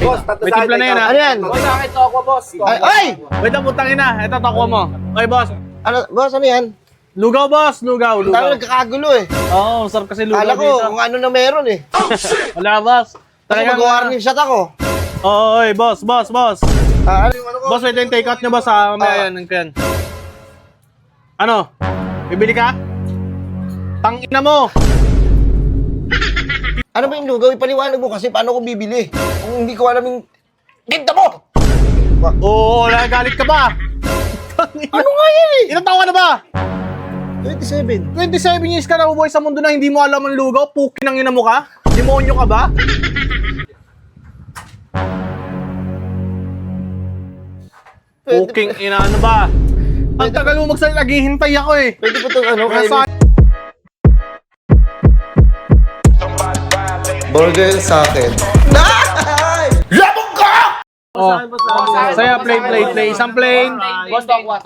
Boss, May timpla na yan, ha? Ano yan? Boss, akin to ako, boss. Ay! Wait lang, putang ina. Ito, takwa mo. Okay, boss. Ano, boss, ano yan? Lugaw, boss. Lugaw, Tayo lugaw. nagkakagulo eh. Oo, sarap kasi lugaw Kala ko dito. kung ano na meron eh. Wala, boss. Kasi Talagang, mag-warning shot ako. Oo, oy, boss. Ano yung ano ko? Boss, wait yung take out nyo, boss, ha? Mamaya yan, yan. Ano? Bibili ka? Tangina mo! Ano ba yung lugaw? Ipaliwanag mo kasi paano ko bibili. Kung hindi ko alam yung... Tinta mo! Oo, nagagalit ka ba? Ano nga yan eh? Ilang taon ka na ba? 27. 27 years ka na bubuhay sa mundo na hindi mo alam ang lugaw? Pukin ang ina mo ka? Demonyo ka ba? Puking ina, ano ba? Ang tagal mo magsalita, naghihintay ako eh. Pwede po itong ano? Nasa... Burger sa akin. Nay! Labog ka! Oh, saya play. Isang plain. Boss, to ako.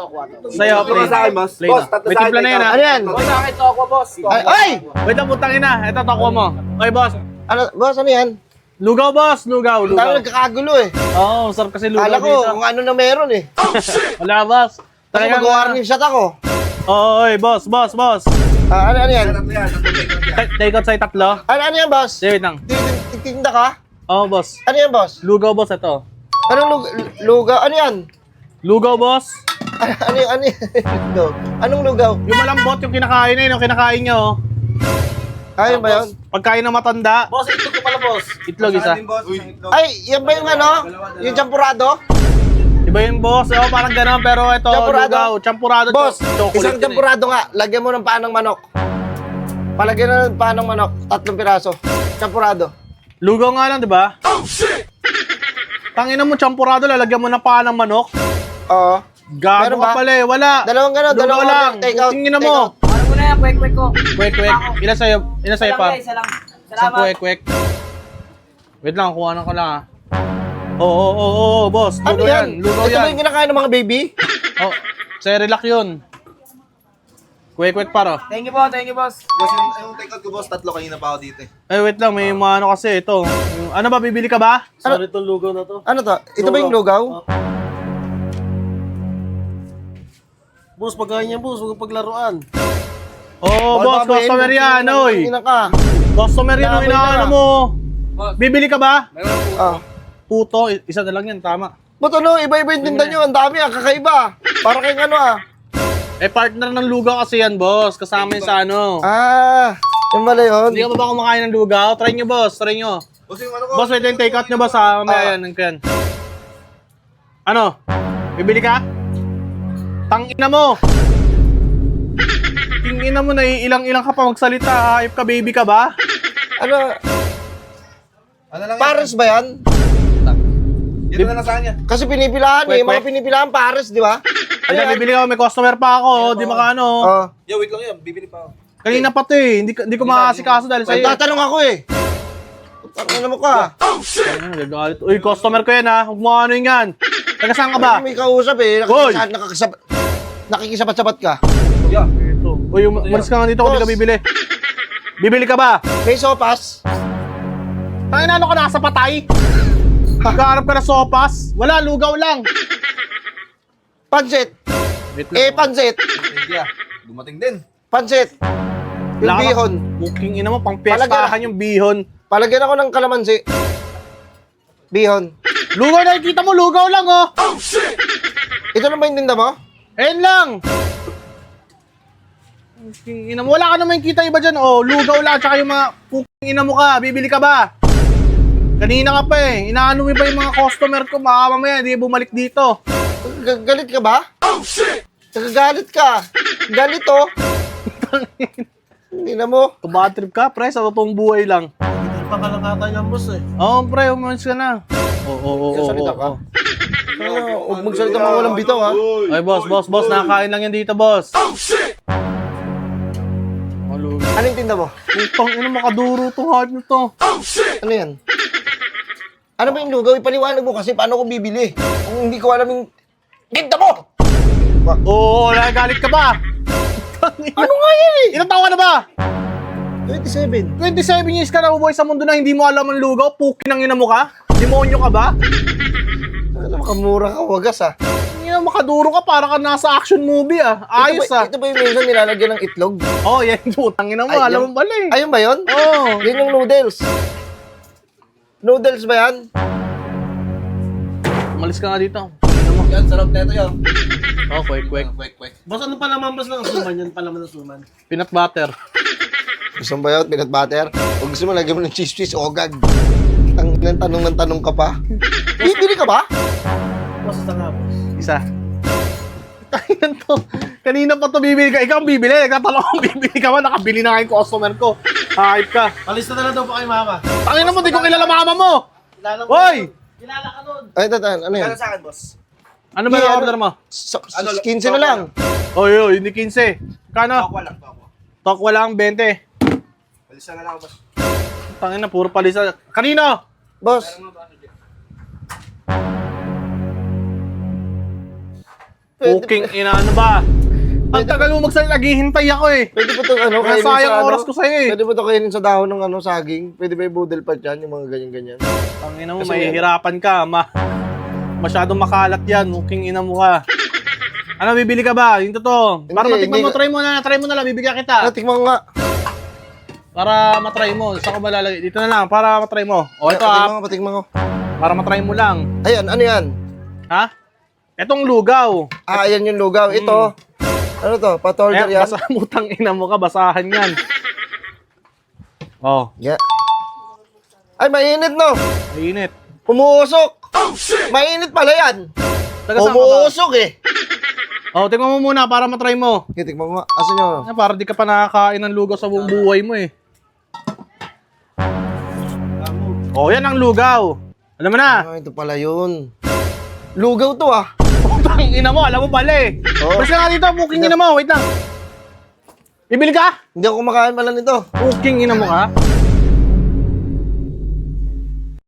Saya plain. Sa akin, boss. Plain. Boss, tatlo May sa timpla akin, na yan, ha? Ano yan? Boss, akin to ako, boss. Ay! Wait lang, putang ina. Ito, takwa mo. Okay, boss. Ano, boss, ano yan? Lugaw, boss. Lugaw. Tayo nagkakagulo eh. Oo, sarap kasi lugaw Kala ko dito. kung ano na meron eh. Wala, boss. Kasi Talagang, mag-warning shot ako. Oo, oy, boss. Ano yan? Take out sa'yo tatlo. Ano yan, boss? Wait lang. Titinda ka? Oo, boss. Ano yan, boss? Lugaw, boss, ito. Anong lugaw? Ano yan? Lugaw, boss. Ano yan? Lugaw? Anong lugaw? Yung malambot, yung kinakain na yun, yung kinakain nyo. Oh. Ayun ba yun? Pagkain ng matanda, Boss, ito ko pala, boss. itlog isa. Ay, yan ba yung ano? Yung champurado? Iba yung boss, oh, parang gano'n, pero ito, Champurado? lugaw. Champurado. Boss, chocolate isang yun eh. champurado nga. Lagyan mo ng paanong manok. Palagyan na ng paanong manok. 3 piraso. Champurado. Lugaw nga lang, di ba? Oh, shit! Tangina mo, champurado, lalagyan mo na pa ng manok. Oo. Gago Meron ka ba? pala eh, wala. Dalawang gano'n, Lugaw dalawang lang. take out. Tingin na take out. mo. Ano mo na yan, kwek ko. Kwek. Ilan sa'yo pa? Isa lang. Isang Salamat. kwek. Wait lang, kuha ko lang ah. Oo, boss. Ano Lugaw yan? yan. Lugaw Ito ba yan. yung kinakain ng mga baby? Oh, Cerelac yun. Kwek paro. Thank you, boss. Boss, yung take out ko, boss, tatlo kanina pa ako dito eh. Eh, wait lang, may mga ano kasi ito. Ano ba, bibili ka ba? Ano? itong lugaw na to. Ano to? Ito ba yung lugaw? Boss, pagkain niya, boss, huwag paglaruan. Oh, boss, customer yan, oy. Ina ka. Customer yan, Laban inaano ka. mo. Bibili ka ba? Ah. Puto, isa na lang yan, tama. Ba't ano? Iba-iba yung tinda nyo. Ang dami ah. Kakaiba. Para kayong ano ah. Eh, partner ng lugaw kasi yan, boss. Kasama yun sa ano. Ah. Yung pala yun. Hindi ka ba kumakain ng lugaw? Try nyo, boss. Try nyo. Boss, yung ano ko? Boss, wait yung take out nyo, boss, ha? Mamaya yan, yan. Ano? Bibili ka? Tangina mo! Tingina mo na ilang ka pa magsalita, hayop ka, baby ka ba? Ano? Ano lang Pares ba yan? Dito na lang sa kanya. Kasi pinipilahan Kwek, eh. Mga kwek. pinipilahan pares, di ba? Ayan, bibili ka, may customer pa ako, di makaano. Oh. Yo, wait lang yan, bibili pa ako. Kanina pa to eh, hindi ko makasikaso dahil sa'yo. Tatanong ako eh. Ano mo ka? Ayun, nagagalit. Uy, customer ko yan ha, huwag mo ano yun yan. Taga saan ka ba? May kausap eh. Hoy! Nakikisabat-sabat ka. Yeah. Ito. Uy, umalis ka nga dito kung di ka Boss. bibili. Bibili ka ba? May sopas. Tangina, ano ka nasa patay? Nagkaharap ka na sopas? Wala, lugaw lang. Pansit. Wait Pansit. India, dumating din. Pansit. Yung bihon. Booking ina mo, pang piyestahan yung bihon. Palagyan ako ng kalamansi. Bihon. Lugaw na, kita mo, lugaw lang oh. Ito na ba yung tinda mo? Ayun lang. Booking ina mo, wala ka naman kita iba dyan oh. Lugaw lang, tsaka yung mga booking ina mo ka. Bibili ka ba? Kanina ka pa eh. Inaano mo pa yung mga customer ko. Baka mamaya, hindi bumalik dito. Galit ka ba? Oh, shit! Nagagalit ka. Galit oh. Hindi na mo. Bad trip ka, pre, sa totoong buhay lang. Hindi pa kalakatan yan, boss eh. Oo, pre, umalis ka na. Oo. Salita ka. Huwag magsalita mga walang bitaw ha. Ay, boss, nakakain lang yan dito, boss. Oh, shit! Anong tinda mo? Putang ina, makaduro tong hard na to. Ano yan? Ano ba yung lugaw? Ipaliwanag mo kasi paano ko bibili. Kung hindi ko alam yung... Tinda mo! Oo, nagagalit ka ba? Ano nga yan eh? Ilang taon ka na ba? 27. 27 years ka na bubuhay sa mundo na hindi mo alam ang lugaw? Pukin ang ina mo ka? Demonyo ka ba? Alam, kamura ka, wagas ah. Ina, makaduro ka para ka nasa action movie ah. Ayos ah. Ito ba yung minsan nilalagyan ng itlog? Oh, yan. Putang ina mo. Ay, Alam yan. mo pala eh. Ayun ba yun? Oh. Yun yung noodles. Noodles ba yan? Umalis ka nga dito. Ina mo. Yan, sarap na ito yan. Oh, kwek. Kwek. Boss, ano palaman boss ng suman? Yan palaman ng suman. Peanut butter. Gusto mo ba yun? Peanut butter? O gusto mo lagyan mo ng cheese, ogag. Tanong ng tanong ka pa. Bibili ka ba? Boss, isa nga boss. Isa. Tayo to. Kanina pa to bibili ka. Ikaw ang bibili. Nagtatanong kung bibili ka ba. Nakabili na nga yung customer ko. Hype ka. Palista na lang daw po kay mama. Tangin mo, di ko kilala mama mo. Kilala mo. Hoy! Kilala ka nun. Ay, ano yan? Kano sa akin, boss? Ano ba yung order mo? 15 na lang. Oy, hindi 15. Kano? Tokwa lang, tokwa. Tokwa lang, 20. Balisa na lang, boss. Tangin na, puro palisa. Kanino? Boss, Cooking ina, ano ba? Ang tagal mo magsalita, naghihintay ako eh. pwede po itong ano, kainin Nasayang sa oras ano? ko sa'yo eh. Pwede po ito kainin sa dahon ng ano, saging. Pwede ba yung budel pa dyan, yung mga ganyan-ganyan. Tangin na mo, Kasi mahihirapan ka. Masyadong makalat yan. Cooking ina mo ka. Ano, bibili ka ba? Yung totoo. Para Hindi, matikman mo, hindi. try mo na lang. Bibigyan kita. Tikman nga. Para matry mo. Saan ko ba lalagay? Dito na lang, para matry mo. O ito Patikman ko. para matry mo lang. Ayan, ano yan? Ha? Itong lugaw. Ah, ayan yung lugaw. Ito, ano to? Pat-order yan? Basa mutang ina mo ka, basahan yan. Oh, Yeah. Ay, mainit no. mainit. Umuusok. Mainit pala yan. Taga saan ka ba? Umuusok eh. Oh, tingnan mo muna para matry mo. Okay, tikman mo nga. Asan nyo? Para di ka pa nakakain ng lugaw sa buong buhay mo eh. Oh, yan ang lugaw. Alam mo na. Ah, ito pala yun. Lugaw to ah. Putang ina mo, alam mo pala eh. Oh. Basta nga dito, booking ina mo. Wait lang. Bibili ka? Hindi ako kumakain pala nito. Booking ina mo ka?